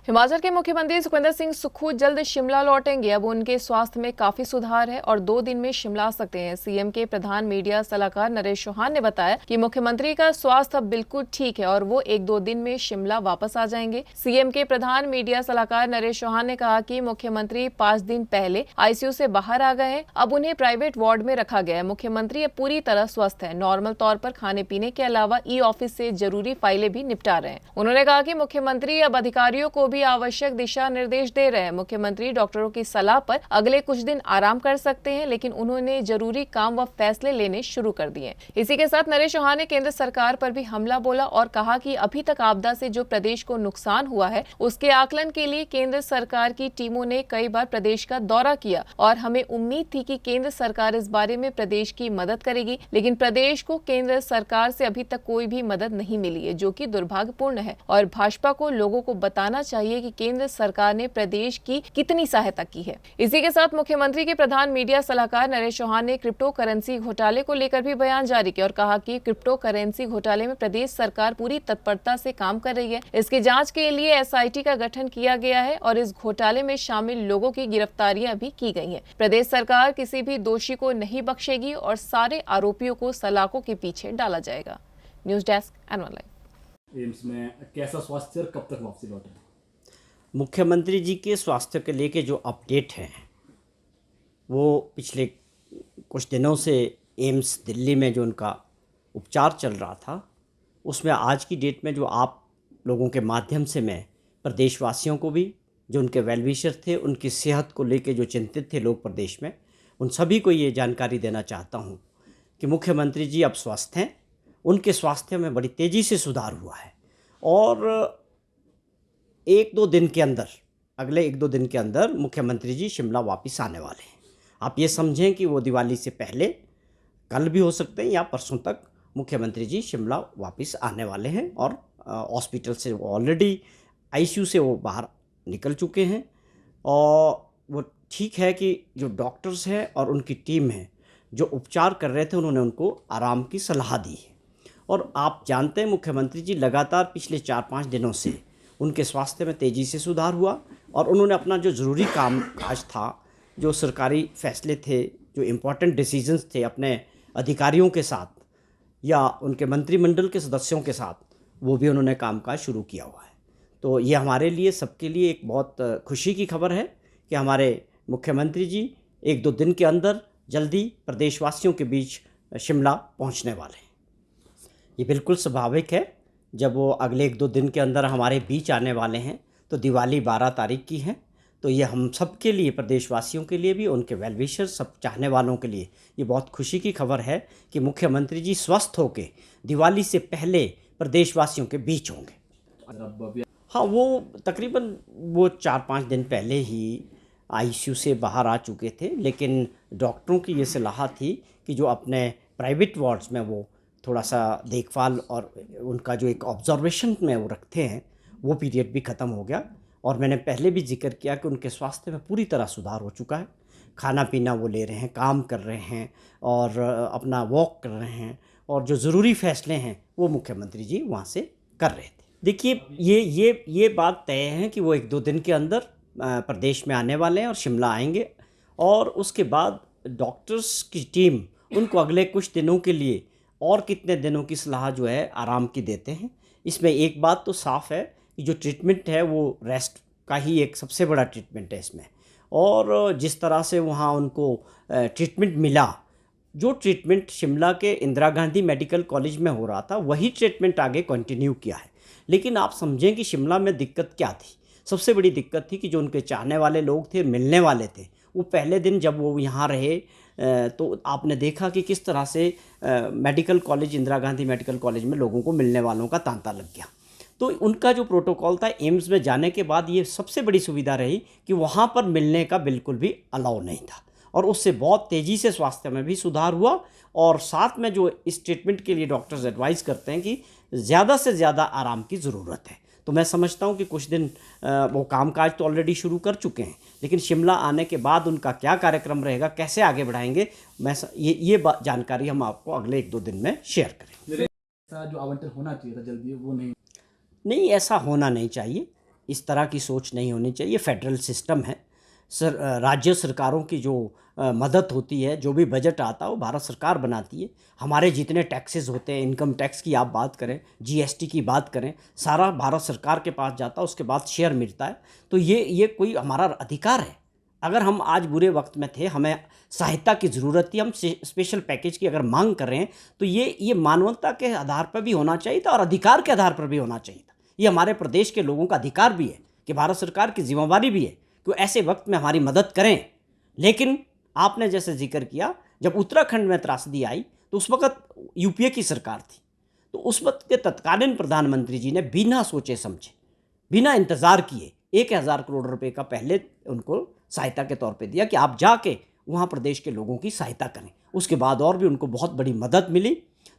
हिमाचल के मुख्यमंत्री सुखविंदर सिंह सुक्खू जल्द शिमला लौटेंगे। अब उनके स्वास्थ्य में काफी सुधार है और 2 दिन में शिमला आ सकते हैं। सीएम के प्रधान मीडिया सलाहकार नरेश चौहान ने बताया कि मुख्यमंत्री का स्वास्थ्य अब बिल्कुल ठीक है और वो 1-2 दिन में शिमला वापस आ जाएंगे। सीएम के प्रधान मीडिया सलाहकार नरेश चौहान ने कहा कि मुख्यमंत्री 5 दिन पहले आईसीयू से बाहर आ गए हैं। अब उन्हें प्राइवेट वार्ड में रखा गया है। मुख्यमंत्री अब पूरी तरह स्वस्थ है। नॉर्मल तौर पर खाने पीने के अलावा ई ऑफिस से जरूरी फाइलें भी निपटा रहे हैं। उन्होंने कहा कि मुख्यमंत्री अब अधिकारियों को भी आवश्यक दिशा निर्देश दे रहे हैं। मुख्यमंत्री डॉक्टरों की सलाह पर अगले कुछ दिन आराम कर सकते हैं, लेकिन उन्होंने जरूरी काम व फैसले लेने शुरू कर दिए। इसी के साथ नरेश चौहान ने केंद्र सरकार पर भी हमला बोला और कहा कि अभी तक आपदा से जो प्रदेश को नुकसान हुआ है उसके आकलन के लिए केंद्र सरकार की टीमों ने कई बार प्रदेश का दौरा किया और हमें उम्मीद थी कि केंद्र सरकार इस बारे में प्रदेश की मदद करेगी, लेकिन प्रदेश को केंद्र सरकार से अभी तक कोई भी मदद नहीं मिली है, जो कि दुर्भाग्यपूर्ण है और भाजपा को लोगों को बताना चाहिए कि केंद्र सरकार ने प्रदेश की कितनी सहायता की है। इसी के साथ मुख्यमंत्री के प्रधान मीडिया सलाहकार नरेश चौहान ने क्रिप्टो करेंसी घोटाले को लेकर भी बयान जारी किया और कहा कि क्रिप्टो करेंसी घोटाले में प्रदेश सरकार पूरी तत्परता से काम कर रही है। इसकी जांच के लिए एसआईटी का गठन किया गया है और इस घोटाले में शामिल लोगों की गिरफ्तारियां भी की गई हैं। प्रदेश सरकार किसी भी दोषी को नहीं बख्शेगी और सारे आरोपियों को सलाखों के पीछे डाला जाएगा। News desk anyone live. AIIMS में कैसा स्वास्थ्य और कब तक वापसी लौटे? मुख्यमंत्री जी के स्वास्थ्य के लेके जो अपडेट है वो पिछले कुछ दिनों से एम्स दिल्ली में जो उनका उपचार चल रहा था उसमें आज की डेट में जो आप लोगों के माध्यम से मैं प्रदेशवासियों को भी, जो उनके वेलविशर थे, उनकी सेहत को लेके जो चिंतित थे लोग प्रदेश में, उन सभी को ये जानकारी देना चाहता हूँ कि मुख्यमंत्री जी अब स्वस्थ हैं। उनके स्वास्थ्य में बड़ी तेज़ी से सुधार हुआ है और 1-2 दिन के अंदर, अगले 1-2 दिन के अंदर मुख्यमंत्री जी शिमला वापस आने वाले हैं। आप ये समझें कि वो दिवाली से पहले, कल भी हो सकते हैं या परसों तक, मुख्यमंत्री जी शिमला वापस आने वाले हैं और हॉस्पिटल से ऑलरेडी आईसीयू से वो बाहर निकल चुके हैं और वो ठीक है कि जो डॉक्टर्स हैं और उनकी टीम है जो उपचार कर रहे थे उन्होंने उनको आराम की सलाह दी है। और आप जानते हैं मुख्यमंत्री जी लगातार पिछले 4-5 दिनों से उनके स्वास्थ्य में तेज़ी से सुधार हुआ और उन्होंने अपना जो ज़रूरी काम काज था, जो सरकारी फैसले थे, जो इम्पोर्टेंट डिसीजंस थे, अपने अधिकारियों के साथ या उनके मंत्रिमंडल के सदस्यों के साथ, वो भी उन्होंने कामकाज शुरू किया हुआ है। तो ये हमारे लिए, सबके लिए एक बहुत खुशी की खबर है कि हमारे मुख्यमंत्री जी 1-2 दिन के अंदर जल्दी प्रदेशवासियों के बीच शिमला पहुंचने वाले हैं। ये बिल्कुल स्वाभाविक है, जब वो अगले 1-2 दिन के अंदर हमारे बीच आने वाले हैं तो दिवाली 12 तारीख की है। तो ये हम सब के लिए, प्रदेशवासियों के लिए भी, उनके वेलविशर, सब चाहने वालों के लिए ये बहुत खुशी की खबर है कि मुख्यमंत्री जी स्वस्थ होकर दिवाली से पहले प्रदेशवासियों के बीच होंगे। हाँ, वो तकरीबन 4-5 दिन पहले ही आईसीयू से बाहर आ चुके थे, लेकिन डॉक्टरों की ये सलाह थी कि जो अपने प्राइवेट वार्ड्स में वो थोड़ा सा देखभाल और उनका जो एक ऑब्जर्वेशन में वो रखते हैं, वो पीरियड भी ख़त्म हो गया। और मैंने पहले भी जिक्र किया कि उनके स्वास्थ्य में पूरी तरह सुधार हो चुका है। खाना पीना वो ले रहे हैं, काम कर रहे हैं और अपना वॉक कर रहे हैं और जो ज़रूरी फ़ैसले हैं वो मुख्यमंत्री जी वहाँ से कर रहे थे। देखिए, ये बात तय है कि वो 1-2 दिन के अंदर प्रदेश में आने वाले हैं और शिमला आएंगे और उसके बाद डॉक्टर्स की टीम उनको अगले कुछ दिनों के लिए और कितने दिनों की सलाह जो है आराम की देते हैं। इसमें एक बात तो साफ़ है कि जो ट्रीटमेंट है वो रेस्ट का ही एक सबसे बड़ा ट्रीटमेंट है इसमें। और जिस तरह से वहाँ उनको ट्रीटमेंट मिला, जो ट्रीटमेंट शिमला के इंदिरा गांधी मेडिकल कॉलेज में हो रहा था वही ट्रीटमेंट आगे कंटिन्यू किया है। लेकिन आप समझें कि शिमला में दिक्कत क्या थी। सबसे बड़ी दिक्कत थी कि जो उनके चाहने वाले लोग थे, मिलने वाले थे, वो पहले दिन जब वो यहाँ रहे तो आपने देखा कि किस तरह से medical college, Indira Gandhi medical college में लोगों को मिलने वालों का तांता लग गया। तो उनका जो प्रोटोकॉल था, एम्स में जाने के बाद ये सबसे बड़ी सुविधा रही कि वहाँ पर मिलने का बिल्कुल भी अलाउ नहीं था और उससे बहुत तेज़ी से स्वास्थ्य में भी सुधार हुआ। और साथ में जो इस ट्रीटमेंट के लिए डॉक्टर्स एडवाइस करते हैं कि ज़्यादा से ज़्यादा आराम की ज़रूरत है। तो मैं समझता हूँ कि कुछ दिन वो कामकाज तो ऑलरेडी शुरू कर चुके हैं, लेकिन शिमला आने के बाद उनका क्या कार्यक्रम रहेगा, कैसे आगे बढ़ाएंगे, मैं ये जानकारी हम आपको अगले 1-2 दिन में शेयर करेंगे। ऐसा जो आवंटन होना चाहिए था जल्दी, वो नहीं ऐसा होना नहीं चाहिए। इस तरह की सोच नहीं होनी चाहिए। फेडरल सिस्टम है, राज्य सरकारों की जो मदद होती है, जो भी बजट आता है वो भारत सरकार बनाती है। हमारे जितने टैक्सेस होते हैं, इनकम टैक्स की आप बात करें, जीएसटी की बात करें, सारा भारत सरकार के पास जाता है, उसके बाद शेयर मिलता है। तो ये कोई हमारा अधिकार है। अगर हम आज बुरे वक्त में थे, हमें सहायता की ज़रूरत थी, हम स्पेशल पैकेज की अगर मांग कर रहे हैं, तो ये मानवता के आधार पर भी होना चाहिए था और अधिकार के आधार पर भी होना चाहिए था। ये हमारे प्रदेश के लोगों का अधिकार भी है कि भारत सरकार की जिम्मेवारी भी है कि ऐसे वक्त में हमारी मदद करें। लेकिन आपने जैसे जिक्र किया, जब उत्तराखंड में त्रासदी आई तो उस वक्त यूपीए की सरकार थी, तो उस वक्त के तत्कालीन प्रधानमंत्री जी ने बिना सोचे समझे, बिना इंतज़ार किए 1000 करोड़ रुपए का पहले उनको सहायता के तौर पे दिया कि आप जाके वहाँ प्रदेश के लोगों की सहायता करें। उसके बाद और भी उनको बहुत बड़ी मदद मिली।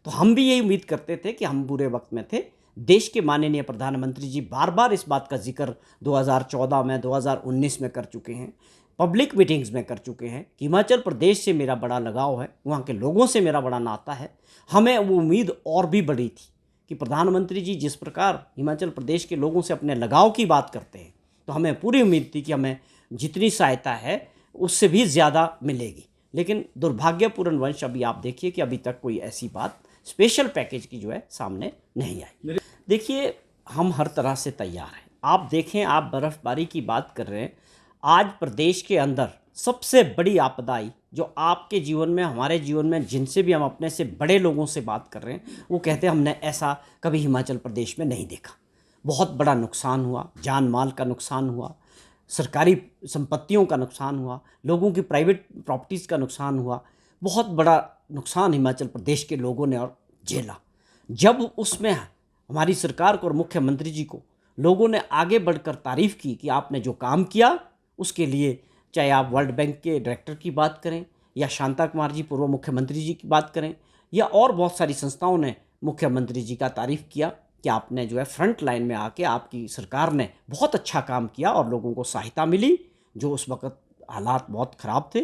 तो हम भी यही उम्मीद करते थे कि हम बुरे वक्त में थे। देश के माननीय प्रधानमंत्री जी बार बार इस बात का जिक्र 2014 में, 2019 में कर चुके हैं, पब्लिक मीटिंग्स में कर चुके हैं कि हिमाचल प्रदेश से मेरा बड़ा लगाव है, वहाँ के लोगों से मेरा बड़ा नाता है। हमें वो उम्मीद और भी बड़ी थी कि प्रधानमंत्री जी जिस प्रकार हिमाचल प्रदेश के लोगों से अपने लगाव की बात करते हैं, तो हमें पूरी उम्मीद थी कि हमें जितनी सहायता है उससे भी ज़्यादा मिलेगी। लेकिन दुर्भाग्यपूर्ण वंश अभी आप देखिए कि अभी तक कोई ऐसी बात स्पेशल पैकेज की जो है सामने नहीं आई। देखिए, हम हर तरह से तैयार हैं। आप देखें, आप बर्फ़बारी की बात कर रहे हैं, आज प्रदेश के अंदर सबसे बड़ी आपदा आई जो आपके जीवन में, हमारे जीवन में, जिनसे भी हम अपने से बड़े लोगों से बात कर रहे हैं, वो कहते हैं हमने ऐसा कभी हिमाचल प्रदेश में नहीं देखा। बहुत बड़ा नुकसान हुआ, जान माल का नुकसान हुआ, सरकारी संपत्तियों का नुकसान हुआ, लोगों की प्राइवेट प्रॉपर्टीज़ का नुकसान हुआ। बहुत बड़ा नुकसान हिमाचल प्रदेश के लोगों ने और झेला। जब उसमें हमारी सरकार को और मुख्यमंत्री जी को लोगों ने आगे बढ़कर तारीफ़ की कि आपने जो काम किया उसके लिए, चाहे आप वर्ल्ड बैंक के डायरेक्टर की बात करें या शांता कुमार जी पूर्व मुख्यमंत्री जी की बात करें या और बहुत सारी संस्थाओं ने मुख्यमंत्री जी का तारीफ़ किया कि आपने जो है फ्रंट लाइन में आके आपकी सरकार ने बहुत अच्छा काम किया और लोगों को सहायता मिली, जो उस वक्त हालात बहुत ख़राब थे।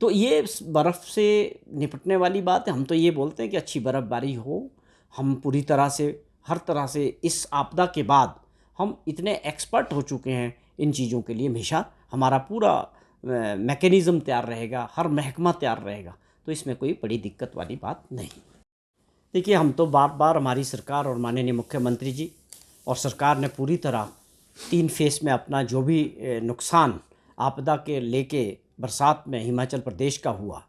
तो ये बर्फ़ से निपटने वाली बात है। हम तो ये बोलते हैं कि अच्छी बर्फ़बारी हो। हम पूरी तरह से, हर तरह से इस आपदा के बाद हम इतने एक्सपर्ट हो चुके हैं इन चीज़ों के लिए। हमेशा हमारा पूरा मैकेनिज़्म तैयार रहेगा, हर महकमा तैयार रहेगा, तो इसमें कोई बड़ी दिक्कत वाली बात नहीं। देखिए, हम तो बार बार, हमारी सरकार और माननीय मुख्यमंत्री जी और सरकार ने पूरी तरह 3 फेस में अपना जो भी नुकसान आपदा के लेके बरसात में हिमाचल प्रदेश का हुआ,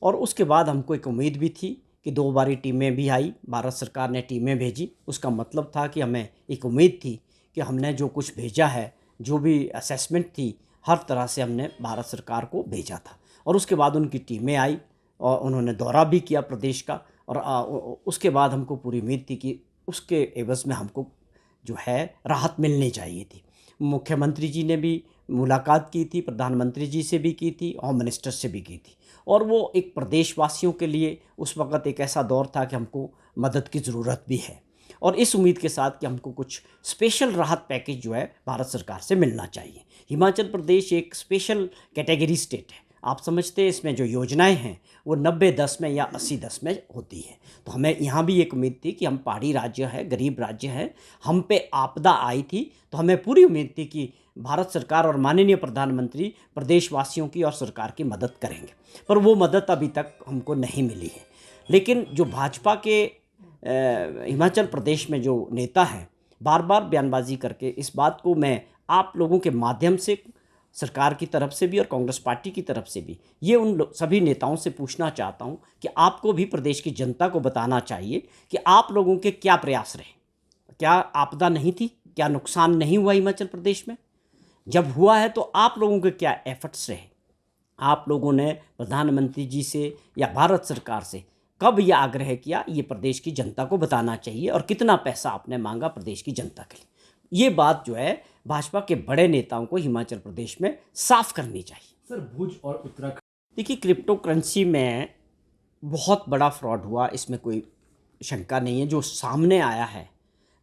और उसके बाद हमको एक उम्मीद भी थी कि 2 बारी टीमें भी आई, भारत सरकार ने टीमें भेजी। उसका मतलब था कि हमें एक उम्मीद थी कि हमने जो कुछ भेजा है, जो भी असेसमेंट थी, हर तरह से हमने भारत सरकार को भेजा था। और उसके बाद उनकी टीमें आई और उन्होंने दौरा भी किया प्रदेश का, और उसके बाद हमको पूरी उम्मीद थी कि उसके एवज़ में हमको जो है राहत मिलनी चाहिए थी। मुख्यमंत्री जी ने भी मुलाकात की थी, प्रधानमंत्री जी से भी की थी, होम मिनिस्टर से भी की थी, और वो एक प्रदेशवासियों के लिए उस वक़्त एक ऐसा दौर था कि हमको मदद की ज़रूरत भी है, और इस उम्मीद के साथ कि हमको कुछ स्पेशल राहत पैकेज जो है भारत सरकार से मिलना चाहिए। हिमाचल प्रदेश एक स्पेशल कैटेगरी स्टेट है। आप समझते हैं, इसमें जो योजनाएं हैं वो 90-10 में या 80-10 में होती है। तो हमें यहाँ भी एक उम्मीद थी कि हम पहाड़ी राज्य है, गरीब राज्य है, हम पे आपदा आई थी, तो हमें पूरी उम्मीद थी कि भारत सरकार और माननीय प्रधानमंत्री प्रदेशवासियों की और सरकार की मदद करेंगे। पर वो मदद अभी तक हमको नहीं मिली है। लेकिन जो भाजपा के हिमाचल प्रदेश में जो नेता हैं, बार बार बयानबाजी करके इस बात को मैं आप लोगों के माध्यम से, सरकार की तरफ से भी और कांग्रेस पार्टी की तरफ से भी, ये उन सभी नेताओं से पूछना चाहता हूँ कि आपको भी प्रदेश की जनता को बताना चाहिए कि आप लोगों के क्या प्रयास रहे। क्या आपदा नहीं थी? क्या नुकसान नहीं हुआ हिमाचल प्रदेश में? जब हुआ है तो आप लोगों के क्या एफर्ट्स रहे? आप लोगों ने प्रधानमंत्री जी से या भारत सरकार से कब यह आग्रह किया, ये प्रदेश की जनता को बताना चाहिए, और कितना पैसा आपने मांगा प्रदेश की जनता के लिए? ये बात जो है भाजपा के बड़े नेताओं को हिमाचल प्रदेश में साफ करनी चाहिए। सर, भुज और उत्तराखंड, देखिए, क्रिप्टो करेंसी में बहुत बड़ा फ्रॉड हुआ, इसमें कोई शंका नहीं है। जो सामने आया है,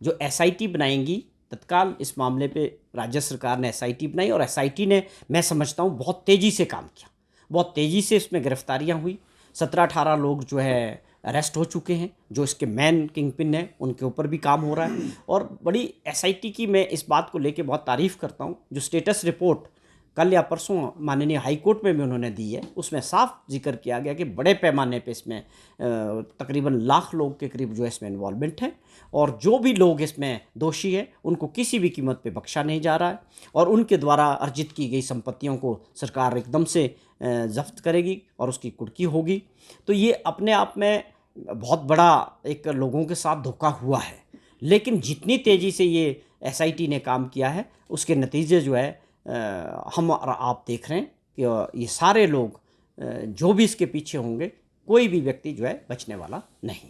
जो एसआईटी बनाएंगी, तत्काल इस मामले पे राज्य सरकार ने एसआईटी बनाई, और एसआईटी ने, मैं समझता हूँ, बहुत तेज़ी से काम किया, बहुत तेज़ी से इसमें गिरफ्तारियाँ हुई। 17-18 लोग जो है अरेस्ट हो चुके हैं। जो इसके मेन किंग पिन हैं उनके ऊपर भी काम हो रहा है। और बड़ी एसआईटी की मैं इस बात को लेके बहुत तारीफ़ करता हूँ। जो स्टेटस रिपोर्ट कल या परसों माननीय हाई कोर्ट में भी उन्होंने दी है, उसमें साफ जिक्र किया गया कि बड़े पैमाने पे इसमें तकरीबन लाख लोग के करीब जो है इसमें इन्वॉल्वमेंट है, और जो भी लोग इसमें दोषी है उनको किसी भी कीमत पे बख्शा नहीं जा रहा है, और उनके द्वारा अर्जित की गई संपत्तियों को सरकार एकदम से जब्त करेगी और उसकी कुर्की होगी। तो ये अपने आप में बहुत बड़ा एक लोगों के साथ धोखा हुआ है। लेकिन जितनी तेज़ी से ये एसआईटी ने काम किया है उसके नतीजे जो है हम और आप देख रहे हैं कि ये सारे लोग जो भी इसके पीछे होंगे, कोई भी व्यक्ति जो है बचने वाला नहीं।